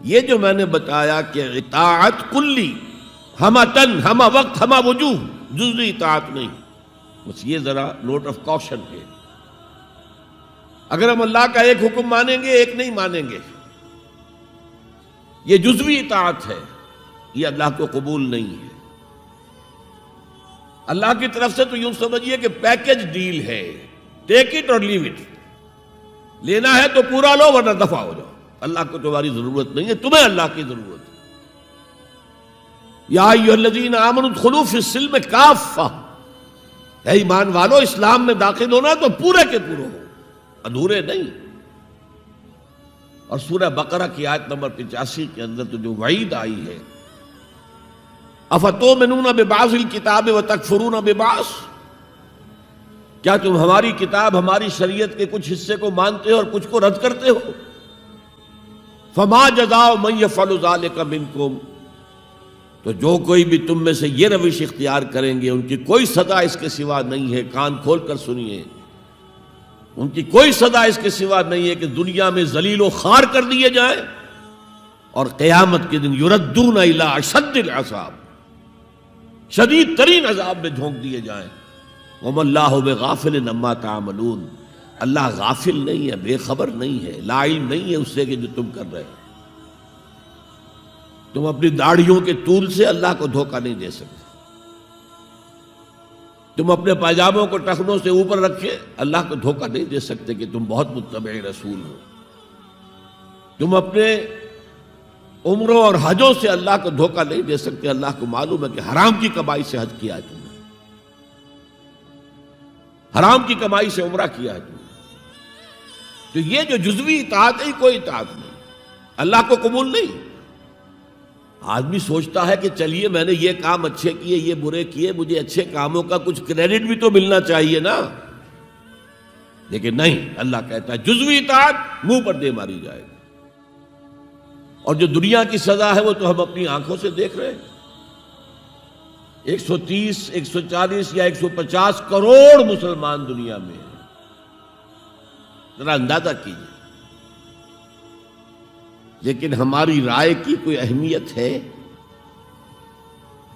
یہ جو میں نے بتایا کہ اطاعت کلی، ہمہ تن، ہمہ وقت، ہمہ وجوہ، جزوی اطاعت نہیں، بس یہ ذرا نوٹ آف کاشن ہے۔ اگر ہم اللہ کا ایک حکم مانیں گے ایک نہیں مانیں گے، یہ جزوی اطاعت ہے، یہ اللہ کو قبول نہیں ہے۔ اللہ کی طرف سے تو یوں سمجھیے کہ پیکج ڈیل ہے، ٹیک اٹ اور لیو اٹ، لینا ہے تو پورا لو ورنہ دفع ہو جاؤ، اللہ کو تمہاری ضرورت نہیں ہے، تمہیں اللہ کی ضرورت ہے۔ یا ایھا الذین آمنوا ادخلوا فی السلم کافہ، اے ایمان والو اسلام میں داخل ہونا تو پورے کے پورے ہو، ادھورے نہیں۔ اور سورہ بقرہ کی آیت نمبر 85 کے اندر تو جو وعید آئی ہے، افتؤمنون ببعض الکتاب وتکفرون ببعض، کیا تم ہماری کتاب، ہماری شریعت کے کچھ حصے کو مانتے ہو اور کچھ کو رد کرتے ہو؟ فما جزاء من یفعل ذلک منکم، تو جو کوئی بھی تم میں سے یہ روش اختیار کریں گے ان کی کوئی سزا اس کے سوا نہیں ہے، کان کھول کر سنیے، ان کی کوئی سزا اس کے سوا نہیں ہے کہ دنیا میں ذلیل و خوار کر دیے جائیں اور قیامت کے دن یردون الی اشد العذاب، شدید ترین عذاب میں جھونک دیے جائیں۔ وما اللہ بغافل عما تعملون، اللہ غافل نہیں ہے، بے خبر نہیں ہے، لا علم نہیں ہے اس سے کہ جو تم کر رہے ہو۔ تم اپنی داڑھیوں کے طول سے اللہ کو دھوکہ نہیں دے سکتے، تم اپنے پائجاموں کو ٹخنوں سے اوپر رکھے اللہ کو دھوکہ نہیں دے سکتے کہ تم بہت متبع رسول ہو، تم اپنے عمروں اور حجوں سے اللہ کو دھوکہ نہیں دے سکتے، اللہ کو معلوم ہے کہ حرام کی کمائی سے حج کیا ہے تم نے، حرام کی کمائی سے عمرہ کیا ہے تم نے۔ تو یہ جو جزوی اطاعت ہے کوئی اطاعت نہیں، اللہ کو قبول نہیں۔ آدمی سوچتا ہے کہ چلیے میں نے یہ کام اچھے کیے، یہ برے کیے، مجھے اچھے کاموں کا کچھ کریڈٹ بھی تو ملنا چاہیے نا، لیکن نہیں، اللہ کہتا ہے جزوی اطاعت منہ پر دے ماری جائے گی، اور جو دنیا کی سزا ہے وہ تو ہم اپنی آنکھوں سے دیکھ رہے ہیں۔ 130، 140 یا 150 کروڑ مسلمان دنیا میں ہیں، ذرا اندازہ کیجیے، لیکن ہماری رائے کی کوئی اہمیت ہے؟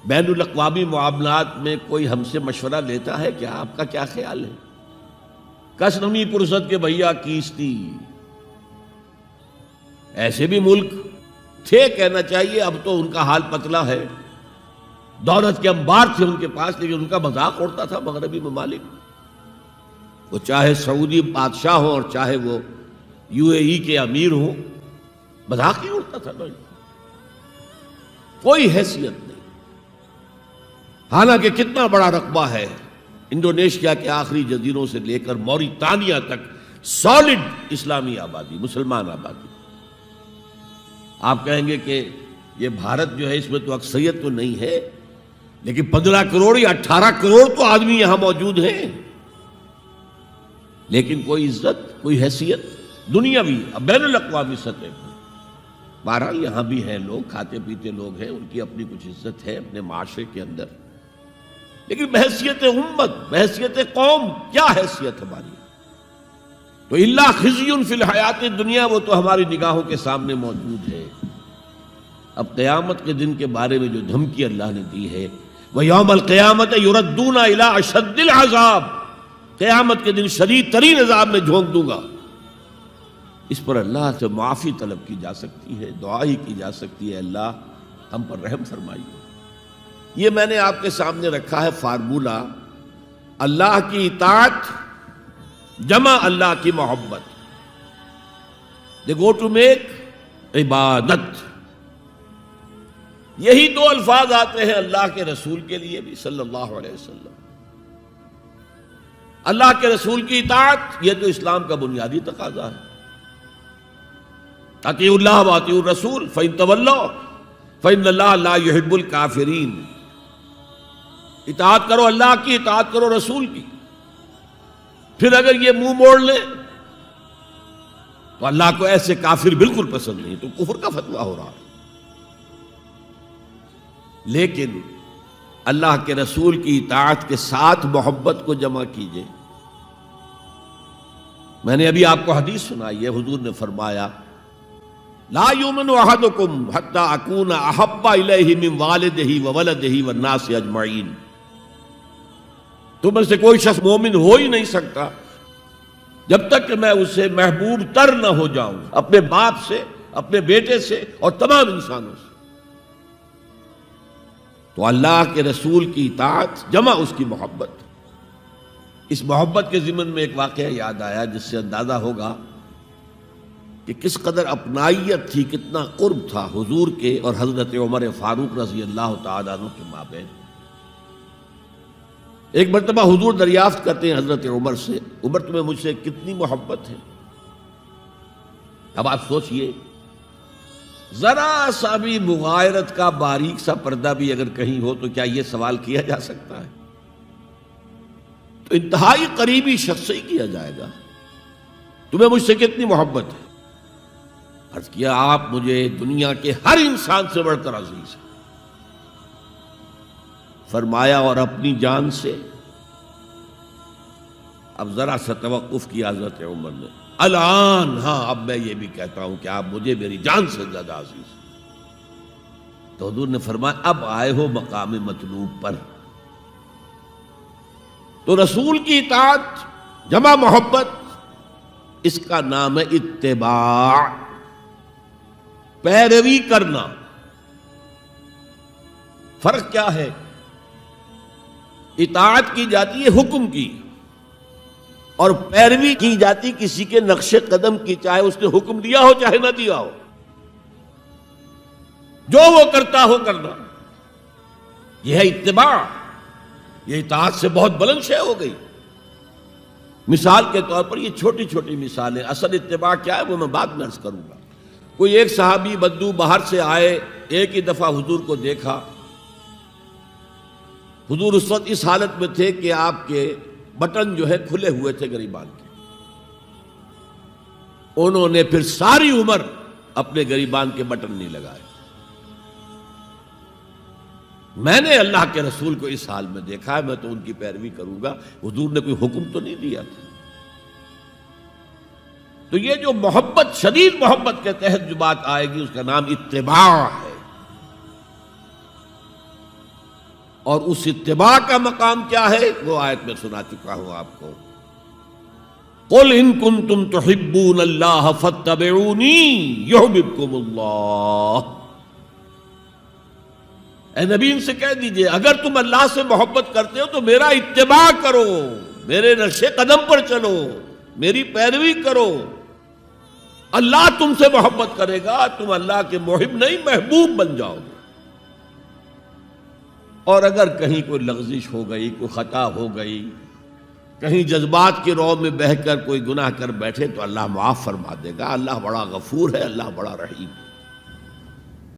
بین الاقوامی معاملات میں کوئی ہم سے مشورہ لیتا ہے کیا؟ آپ کا کیا خیال ہے؟ کس نمی پرست کے بھیا کیستی، ایسے بھی ملک تھے کہنا چاہیے، اب تو ان کا حال پتلا ہے، دولت کے انبار تھے ان کے پاس، لیکن ان کا مذاق اڑتا تھا مغربی ممالک، وہ چاہے سعودی بادشاہ ہوں اور چاہے وہ UAE کے امیر ہوں، مذاق ہی اڑتا تھا، کوئی حیثیت نہیں۔ حالانکہ کتنا بڑا رقبہ ہے انڈونیشیا کے آخری جزیروں سے لے کر موریتانیہ تک، سالڈ اسلامی آبادی، مسلمان آبادی۔ آپ کہیں گے کہ یہ بھارت جو ہے اس میں تو اکثریت تو نہیں ہے، لیکن 15 کروڑ یا 18 کروڑ تو آدمی یہاں موجود ہیں، لیکن کوئی عزت، کوئی حیثیت دنیاوی بین الاقوامی سطح پر۔ بہرحال یہاں بھی ہیں لوگ، کھاتے پیتے لوگ ہیں، ان کی اپنی کچھ عزت ہے اپنے معاشرے کے اندر، لیکن بحیثیت امت، بحیثیت قوم کیا حیثیت ہماری؟ تو الا خزی فی الحیات الدنیا، وہ تو ہماری نگاہوں کے سامنے موجود ہے۔ اب قیامت کے دن کے بارے میں جو دھمکی اللہ نے دی ہے، وَيَوْمَ الْقِيَامَةِ يُرَدُّونَ إِلَىٰ أَشَدِّ الْعَذَابِ، قیامت کے دن شدید ترین عذاب میں جھونک دوں گا۔ اس پر اللہ سے معافی طلب کی جا سکتی ہے، دعا ہی کی جا سکتی ہے، اللہ ہم پر رحم فرمائیے۔ یہ میں نے آپ کے سامنے رکھا ہے فارمولہ، اللہ کی اطاعت جمع اللہ کی محبت، دے گو ٹو میک عبادت۔ یہی دو الفاظ آتے ہیں اللہ کے رسول کے لیے بھی صلی اللہ علیہ وسلم۔ اللہ کے رسول کی اطاعت یہ تو اسلام کا بنیادی تقاضا ہے، اطیعوا اللہ واطیعوا الرسول فإن تولوا فإن اللہ لا يحب الکافرین۔ اطاعت کرو اللہ کی، اطاعت کرو رسول کی، پھر اگر یہ منہ موڑ لیں تو اللہ کو ایسے کافر بالکل پسند نہیں، تو کفر کا فتویٰ ہو رہا ہے۔ لیکن اللہ کے رسول کی اطاعت کے ساتھ محبت کو جمع کیجئے۔ میں نے ابھی آپ کو حدیث سنائی ہے، حضور نے فرمایا لا یؤمن احدکم حتی اکون احب الیہ من والدہ وولدہ والناس اجمعین، تم میں سے کوئی شخص مومن ہو ہی نہیں سکتا جب تک کہ میں اسے محبوب تر نہ ہو جاؤں، اپنے باپ سے، اپنے بیٹے سے اور تمام انسانوں سے۔ تو اللہ کے رسول کی اطاعت جمع اس کی محبت۔ اس محبت کے ضمن میں ایک واقعہ یاد آیا جس سے اندازہ ہوگا کہ کس قدر اپنائیت تھی، کتنا قرب تھا حضور کے اور حضرت عمر فاروق رضی اللہ تعالیٰ عنہ کے مابین۔ ایک مرتبہ حضور دریافت کرتے ہیں حضرت عمر سے، عمر تمہیں مجھ سے کتنی محبت ہے؟ اب آپ سوچئے، ذرا سا بھی مغایرت کا باریک سا پردہ بھی اگر کہیں ہو تو کیا یہ سوال کیا جا سکتا ہے؟ تو انتہائی قریبی شخص سے ہی کیا جائے گا، تمہیں مجھ سے کتنی محبت ہے؟ عرض کیا آپ مجھے دنیا کے ہر انسان سے بڑھ کر عزیز ہیں۔ فرمایا اور اپنی جان سے؟ اب ذرا سا توقف کیا حضرت عمر نے، الان ہاں اب میں یہ بھی کہتا ہوں کہ آپ مجھے میری جان سے زیادہ عزیز ہیں۔ تو حضور نے فرمایا اب آئے ہو مقام مطلوب پر۔ تو رسول کی اطاعت جمع محبت، اس کا نام ہے اتباع، پیروی کرنا۔ فرق کیا ہے؟ اطاعت کی جاتی ہے حکم کی، اور پیروی کی جاتی کسی کے نقش قدم کی، چاہے اس نے حکم دیا ہو چاہے نہ دیا ہو، جو وہ کرتا ہو کرنا، یہ ہے اتباع۔ یہ اطاعت سے بہت بلند شے ہو گئی۔ مثال کے طور پر یہ چھوٹی چھوٹی مثالیں، اصل اتباع کیا ہے وہ میں بعد میں عرض کروں گا۔ کوئی ایک صحابی بدو باہر سے آئے، ایک ہی دفعہ حضور کو دیکھا، حضور اس وقت اس حالت میں تھے کہ آپ کے بٹن جو ہے کھلے ہوئے تھے گریبان کے، انہوں نے پھر ساری عمر اپنے گریبان کے بٹن نہیں لگائے۔ میں نے اللہ کے رسول کو اس حال میں دیکھا ہے، میں تو ان کی پیروی کروں گا، حضور نے کوئی حکم تو نہیں دیا تھا۔ تو یہ جو محبت، شدید محبت کے تحت جو بات آئے گی اس کا نام اتباع ہے، اور اس اتباع کا مقام کیا ہے وہ آیت میں سنا چکا ہوں آپ کو۔ قُلْ إِن كُنتُمْ تُحِبُّونَ اللَّهَ فَاتَّبِعُونِي يُحْبِبْكُمُ اللَّهُ۔ اے نبی ان سے کہہ دیجئے اگر تم اللہ سے محبت کرتے ہو تو میرا اتباع کرو، میرے نقش قدم پر چلو، میری پیروی کرو، اللہ تم سے محبت کرے گا، تم اللہ کے محب نہیں محبوب بن جاؤ گے۔ اور اگر کہیں کوئی لغزش ہو گئی، کوئی خطا ہو گئی، کہیں جذبات کے رو میں بہہ کر کوئی گناہ کر بیٹھے تو اللہ معاف فرما دے گا۔ اللہ بڑا غفور ہے، اللہ بڑا رحیم ہے۔